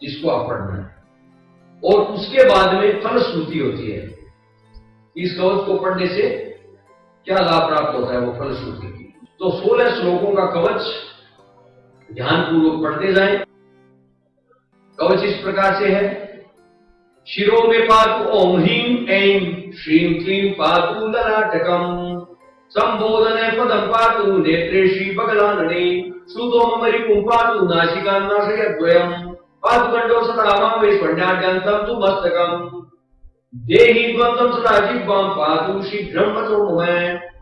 जिसको आप पढ़ना है, और उसके बाद में फलश्रुति होती है। इस कवच को पढ़ने से क्या लाभ प्राप्त होता है, वो फलश्रुति की। तो 16 श्लोकों का कवच ध्यानपूर्वक पढ़ते जाएं। कवच इस प्रकार से है। शिरो में पातु ओम ह्रीं ऐं श्रीं क्लीं पातु ललाटकम् संबोधने पदं पातु नेत्रे श्री बगलानने श्रुतो ममरिपुं पातु नासिकान्नाशयद्वयम् पातु कंठो सदा मां वैष्ण्याद्यन्तं तु मस्तकम् देहि द्वन्द्वं सदा जिह्वां पातु शीघ्रं वचो मम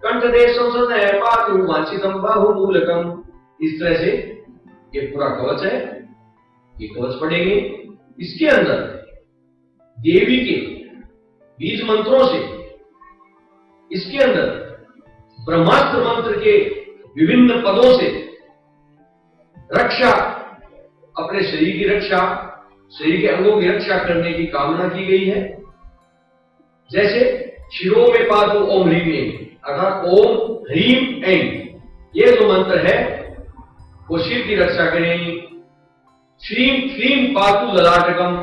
कंठदेशं सदा पातु वांछितं बाहुमूलकम्। इस तरह से ये पूरा कवच है, ये कवच पढ़ेंगे। इसके अंदर देवी के बीज मंत्रों से, इसके अंदर ब्रह्मास्त्र मंत्र के विभिन्न पदों से रक्षा, अपने शरीर की रक्षा, शरीर के अंगों की रक्षा करने की कामना की गई है। जैसे शिरो में पातु ओम ह्रीं ऐं, अर्थात ओम ह्रीं ऐं, ये जो मंत्र है वो शिव की रक्षा करें। श्रीं क्लीं पातु ललाटकम,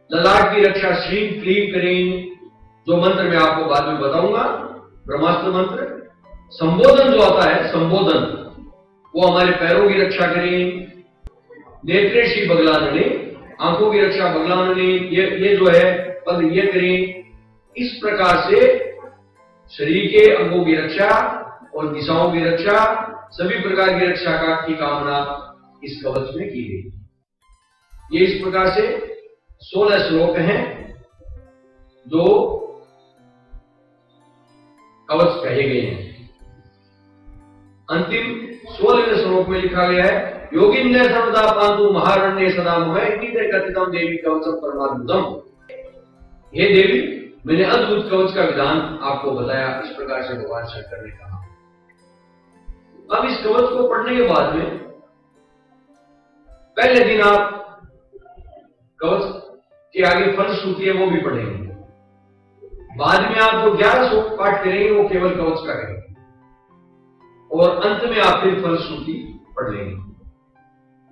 ललाट की रक्षा श्रीं क्लीं करें, जो मंत्र मैं आपको बाद में बताऊंगा, ब्रह्मास्त्र मंत्र। संबोधन जो आता है, संबोधन, वो हमारे पैरों की रक्षा करें। नेत्रे श्री बगलानने, आंखों की रक्षा बगलानने, ये जो है पद ये करें। इस प्रकार से शरीर के अंगों की रक्षा और दिशाओं की रक्षा, सभी प्रकार की रक्षा की कामना इस कवच में की गई। ये इस प्रकार से 16 श्लोक हैं जो कवच कहे गए हैं। अंतिम 16वें श्लोक में लिखा गया है, योगिन्य सर्वदा पांतु महारण्य सदा ममः कथितम देवी कवचम परमाद्भुतम। हे देवी, मैंने अद्भुत कवच का विधान आपको बताया। इस प्रकार से भगवान शंकर ने कहा। अब इस कवच को पढ़ने के बाद में पहले दिन आप कवच के आगे फलश्रुति है वो भी पढ़ेंगे। बाद में आप जो 11 श्लोक पाठ करेंगे वो केवल कवच का करेंगे, और अंत में आप फिर फलश्रुति पढ़ लेंगे।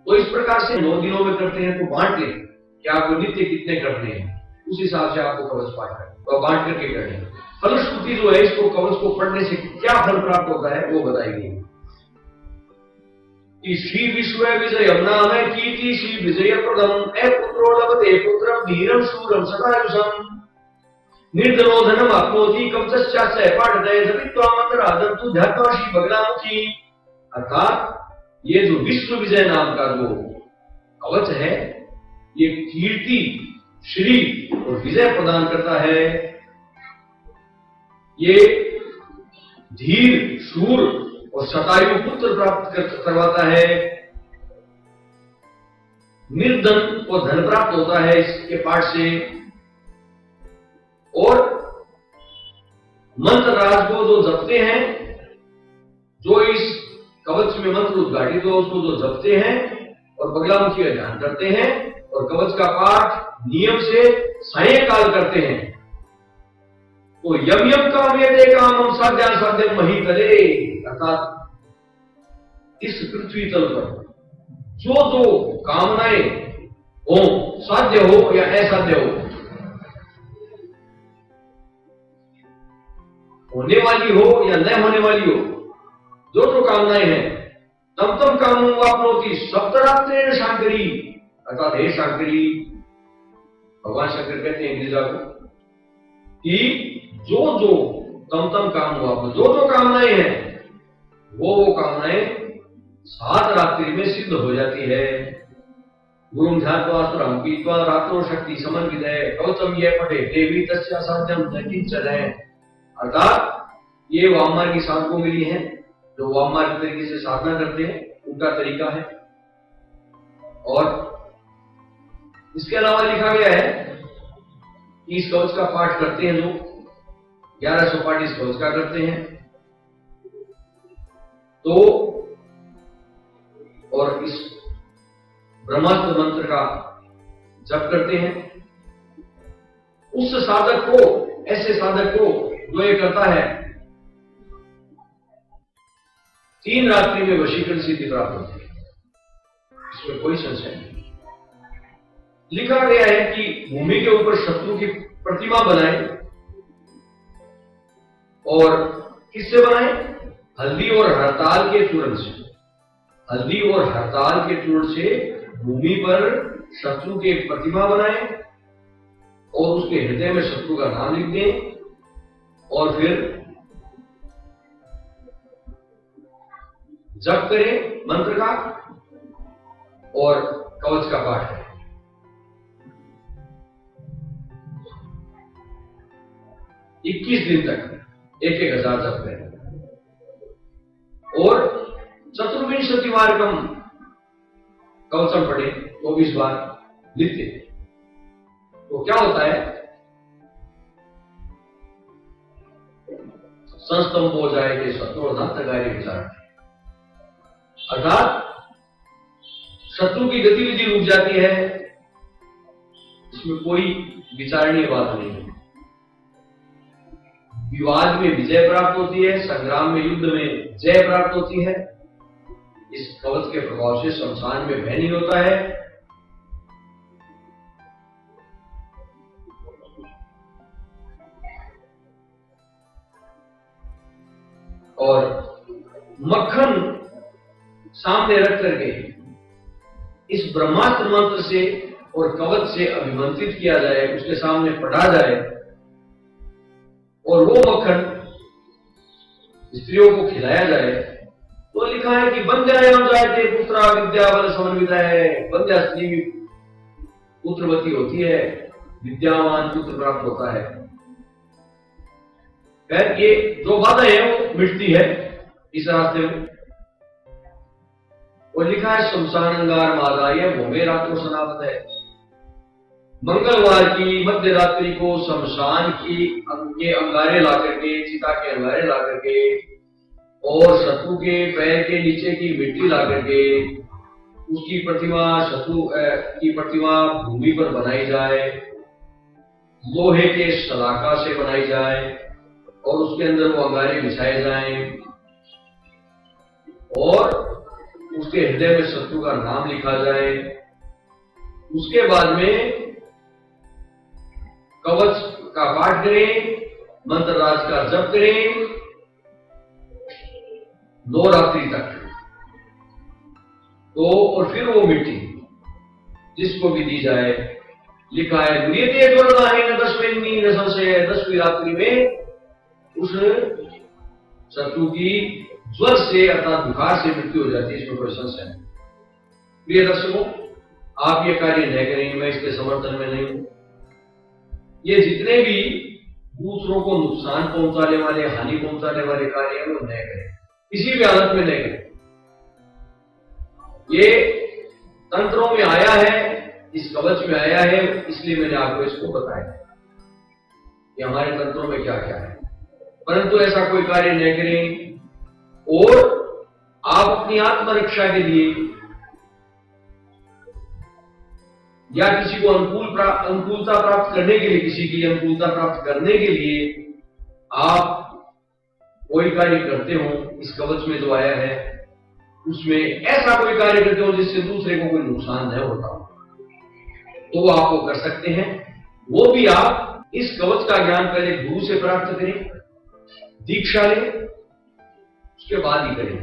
तो इस प्रकार से 9 दिनों में करते हैं तो बांट लें कि आपको नित्य कितने करते हैं, उस हिसाब से आपको कवच पाठ करना तो बांट करके करें। फलश्रुति जो है, इसको कवच को पढ़ने से क्या फल प्राप्त होता है वो बताएगी। श्री विश्व विजय नाम कीर्ति श्री विजय प्रदम ए पुत्रो लभते पुत्रम धीरम शूरम सदायुषम निर्धनो धनम आपनोति कवचश्चास्य पाठदय जपित्वा मंत्रादं तु ध्यात्वा श्री बगलामुखी। अर्थात ये जो विश्व विजय नाम का जो कवच है, ये कीर्ति, श्री और विजय प्रदान करता है। ये धीर, शूर और शतायु पुत्र प्राप्त करवाता है। निर्धन को धन प्राप्त होता है इसके पाठ से। और मंत्र राज को जो जपते हैं, जो इस कवच में मंत्र उद्घाटित हो उसको जो जपते हैं और बगलामुखी का ध्यान करते हैं और कवच का पाठ नियम से सायंकाल करते हैं, तो यम यम काम ये काम हम साध्या साध्य मही करे। अर्थात इस पृथ्वी तल पर जो जो कामनाएं हो, साध्य हो या असाध्य हो, होने वाली हो या न होने वाली हो, जो जो कामनाएं हैं, तम तम कामों आपनोति सप्तरात्रेण शांकरी। अर्थात हे शांकरी, भगवान शंकर कहते हैं गिरिजा को कि जो जो तम तम काम हुआ, जो जो कामनाएं हैं वो कामनाएं 7 रात्रि में सिद्ध हो जाती है। गुरुम ध्यात्वा सुरम पीत्वा रात्रो शक्ति समन्वितः कवचम ये पठे देवी तस्या साध्यम न किंचन। अर्थात ये वाममार्ग की साधकों मिली है, जो वाममार्ग तरीके से साधना करते हैं, उनका तरीका है। और इसके अलावा लिखा गया है कि इस कवच का पाठ करते हैं लोग, 1100 पाठ इस कवच का करते हैं, तो और इस ब्रह्मास्त्र मंत्र का जप करते हैं, उस साधक को, ऐसे साधक को जो ये करता है, 3 रात्रि में वशीकरण सिद्धि प्राप्त होती है। इसमें कोई संशय नहीं। लिखा गया है कि भूमि के ऊपर शत्रु की प्रतिमा बनाए, और किससे बनाए? हल्दी और हड़ताल के चूर्ण से। हल्दी और हड़ताल के चूर्ण से भूमि पर शत्रु की एक प्रतिमा बनाए और उसके हृदय में शत्रु का नाम लिख दें, और फिर जप करें मंत्र का और कवच का पाठ करें। 21 दिन तक 1,000 जप करें, और चतुर्विंशति वारकम कवचम पढ़े 24 बार नित्य। तो क्या होता है? संस्तंभ हो जाएंगे शत्रु कार्य विचार, अर्थात शत्रु की गतिविधि रुक जाती है, इसमें कोई विचारणीय बात नहीं है। विवाद में विजय प्राप्त होती है, संग्राम में युद्ध में जय प्राप्त होती है। इस कवच के प्रभाव से शमशान में भय नहीं होता है। और मक्खन सामने रख करके इस ब्रह्मास्त्र मंत्र से और कवच से अभिमंत्रित किया जाए, उसके सामने पढ़ा जाए, और वो मक्खन स्त्रियों को खिलाया जाए। तो लिखा है कि बंध्यायाम जायते पुत्रा विद्या बल समन्विता है। बंध्या स्त्री भी पुत्रवती होती है, विद्यावान पुत्र प्राप्त होता है। खैर, ये जो बाधाएं हैं वो मिटती है इस रास्ते में। और लिखा है शमशान अंगार मादाय भूमे रात्रो सनावत है। मंगलवार की मध्य रात्रि को शमशान के अंगारे ला करके, चिता के अंगारे ला करके, और शत्रु के पैर के नीचे की मिट्टी ला करके उसकी प्रतिमा, शत्रु की प्रतिमा भूमि पर बनाई जाए, लोहे के शलाका से बनाई जाए, और उसके अंदर वो अंगारे बिछाए जाएं, और उसके हृदय में शत्रु का नाम लिखा जाए। उसके बाद में कवच का पाठ करें, मंत्र राज का जप करें 9 रात्रि तक। तो और फिर वो मिट्टी जिसको भी दी जाए, लिखा है दुर्यते ज्वरदाहेन 10वीं न संशय। 10वीं रात्रि में उस शत्रु की ज्वर से अर्थात बुखार से मृत्यु हो जाती है, इसमें कोई संशय नहीं। प्रिय दर्शकों, आप ये कार्य न करें, मैं इसके समर्थन में नहीं हूं। ये जितने भी दूसरों को नुकसान पहुंचाने वाले, हानि पहुंचाने वाले कार्य हैं वो न करें, किसी भी हालत में न करें। ये तंत्रों में आया है, इस कवच में आया है, इसलिए मैंने आपको इसको बताया कि हमारे तंत्रों में क्या क्या है। परंतु ऐसा कोई कार्य न करें। और आप अपनी आत्मरक्षा के लिए या किसी को अनुकूलता प्राप्त करने के लिए, किसी की अनुकूलता प्राप्त करने के लिए आप कोई कार्य करते हो, इस कवच में जो आया है उसमें ऐसा कोई कार्य करते हो जिससे दूसरे को कोई नुकसान न होता हो, तो वो आप वो कर सकते हैं। वो भी आप इस कवच का ज्ञान पहले गुरु से प्राप्त करें, दीक्षा लें, उसके बाद ही करें।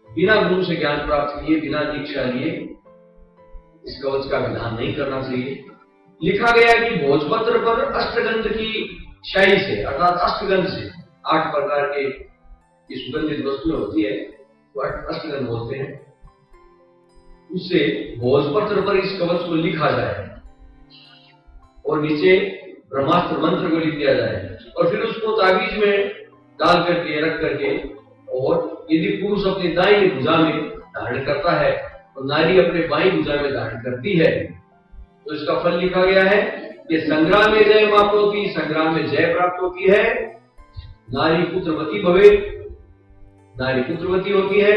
बिना गुरु से ज्ञान प्राप्त किए, बिना दीक्षा लिए इस कवच का विधान नहीं करना चाहिए। लिखा गया है कि भोजपत्र पर अष्टगंध की शाही से, अर्थात अष्टगंध से, 8 प्रकार के सुगंधित वस्तुएं होती है, तो अष्टगंध बोलते हैं, उससे भोजपत्र पर इस कवच को लिखा जाए और नीचे ब्रह्मास्त्र मंत्र को लिख दिया जाए, और फिर उसको ताबीज में डाल करके, रख करके, और यदि पुरुष अपनी दाहिनी भुजा में धारण करता है और नारी अपने बाईं भुजा में धारण करती है, तो इसका फल लिखा गया है कि संग्राम में जय प्राप्त, संग्राम में जय प्राप्त होती है। नारी पुत्रवती भवे, नारी पुत्रवती होती है,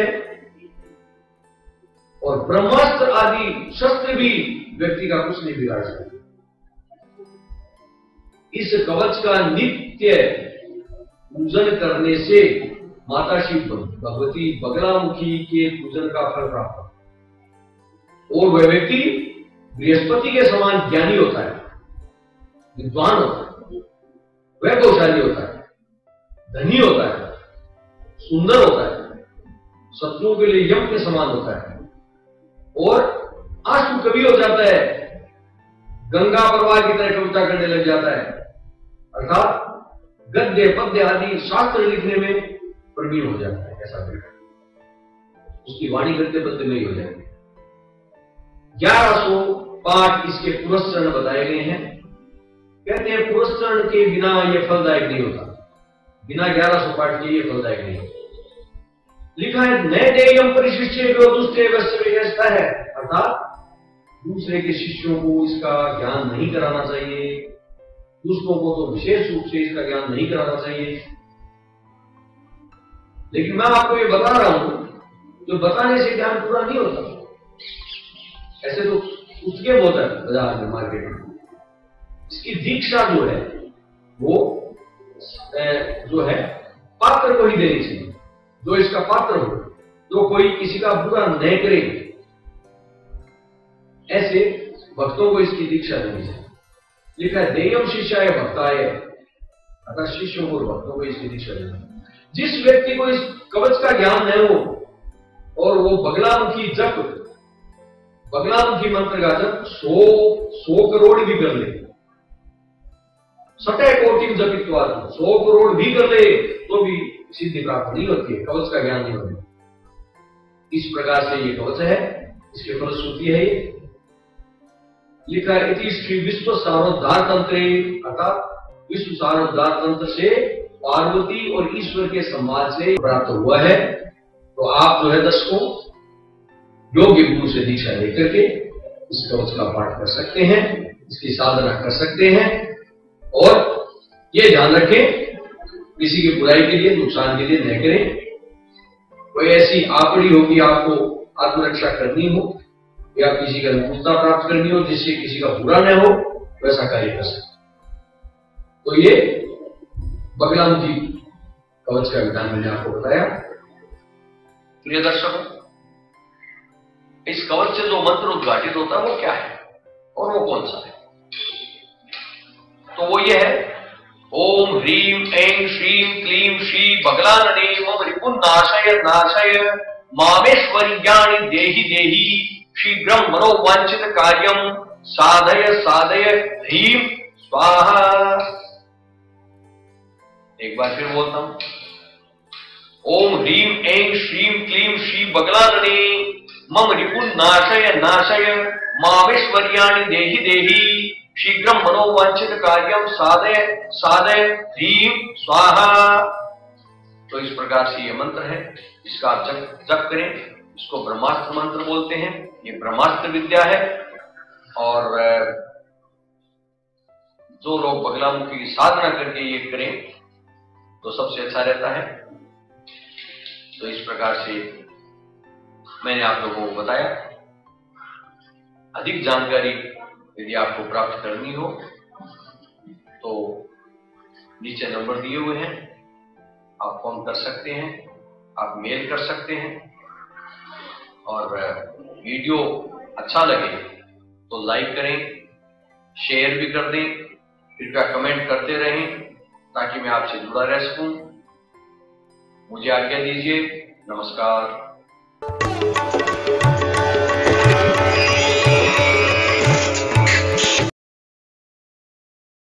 और ब्रह्मास्त्र आदि शस्त्र भी व्यक्ति का कुछ नहीं बिगाड़ सकते। इस कवच का नित्य पूजन करने से माता श्री भगवती बगलामुखी के पूजन का फल प्राप्त होता है, और वह व्यक्ति बृहस्पति के समान ज्ञानी होता है, विद्वान होता है, वैभवशाली होता है, धनी होता है, सुंदर होता है, शत्रुओं के लिए यम के समान होता है, और आंसू कवि हो जाता है, गंगा प्रवाह की तरह कविता करने लग जाता है, अर्थात गद्य पद्य आदि शास्त्र लिखने में प्रवीण हो जाता है। ऐसा बेटा उसकी वाणी गद्य पद्य में ही हो जाएगी। 1100 पाठ इसके पुरस्चरण बताए गए हैं। कहते हैं पुरस्चरण के बिना यह फलदायक नहीं होता, बिना 1100 पाठ के ये फलदायक नहीं होता। लिखा है नए देयम परिशिष्य दुष्टे व्यवस्था है, अर्थात दूसरे के शिष्यों को इसका ज्ञान नहीं कराना चाहिए, दूसरों को तो विशेष रूप से इसका ज्ञान नहीं कराना चाहिए। लेकिन मैं आपको ये बता रहा हूं, जो बताने से ज्ञान पूरा नहीं होता। ऐसे तो उसके होता है बाजार में, मार्केट में। इसकी दीक्षा जो है वो जो है पात्र को ही देनी चाहिए, जो इसका पात्र हो, जो कोई किसी का बुरा न करे, ऐसे भक्तों को इसकी दीक्षा देनी चाहिए। लिखा है देयम शिष्याय भक्ताय, अर्थात शिष्यों को और भक्तों को इसकी दीक्षा देनी। जिस व्यक्ति को इस कवच का ज्ञान न हो और वो बगलामुखी मंत्र का जप 100 करोड़ भी कर ले, 100 कोटि जपित्वा 100 करोड़ भी कर ले, तो भी सिद्धि प्राप्त नहीं होती है, कवच का ज्ञान नहीं होता। इस प्रकार से ये कवच है, इसकी फलश्रुति है ये। लिखा है इति श्री विश्व सारोद्धार तंत्र, अर्थात विश्व सारोद्धार तंत्र से पार्वती और ईश्वर के संवाद से प्राप्त हुआ है। तो आप जो है दर्शकों योग्य गुरु से दीक्षा लेकर के इस कवच का पाठ कर सकते हैं, इसकी साधना कर सकते हैं। और ये ध्यान रखें किसी की बुराई के लिए, नुकसान के लिए न करें। कोई ऐसी आपड़ी हो कि आपको आत्मरक्षा करनी हो या किसी का अनुकूलता प्राप्त करनी हो जिससे किसी का बुरा न हो, वैसा कार्य कर सकते। तो ये बगलामुखी कवच का विधान मैंने आपको बताया। प्रिय दर्शकों, इस कवच से जो मंत्र उद्घाटित होता है वो क्या है और वो कौन सा है? तो वो ये है ओम ह्रीम ऐं श्रीम क्लीम श्री बगलानने मम रिपुन नाशय नाशय मामेश्वर्याणि देहि देहि शीघ्रम मनोवांछित कार्यम साधय साधय ह्रीम स्वाहा। एक बार फिर बोलता हूं, ओम ह्रीम ऐं श्रीम क्लीम श्री बगलानने मम रिपुन नाशय नाशय मामेश्वर्याणि देहि देहि शीघ्रम मनोवांछित कार्यम साधय साधय ह्रीम स्वाहा। तो इस प्रकार से ये मंत्र है, इसका आप जप करें। इसको ब्रह्मास्त्र मंत्र बोलते हैं, ये ब्रह्मास्त्र विद्या है। और जो लोग बगलामुखी की साधना करके ये करें तो सबसे अच्छा रहता है। तो इस प्रकार से मैंने आप लोगों को बताया। अधिक जानकारी यदि आपको प्राप्त करनी हो तो नीचे नंबर दिए हुए हैं, आप फोन कर सकते हैं, आप मेल कर सकते हैं। और वीडियो अच्छा लगे तो लाइक करें, शेयर भी कर दें, कृपया कमेंट करते रहें ताकि मैं आपसे जुड़ा रह सकूं। मुझे आज्ञा दीजिए। नमस्कार।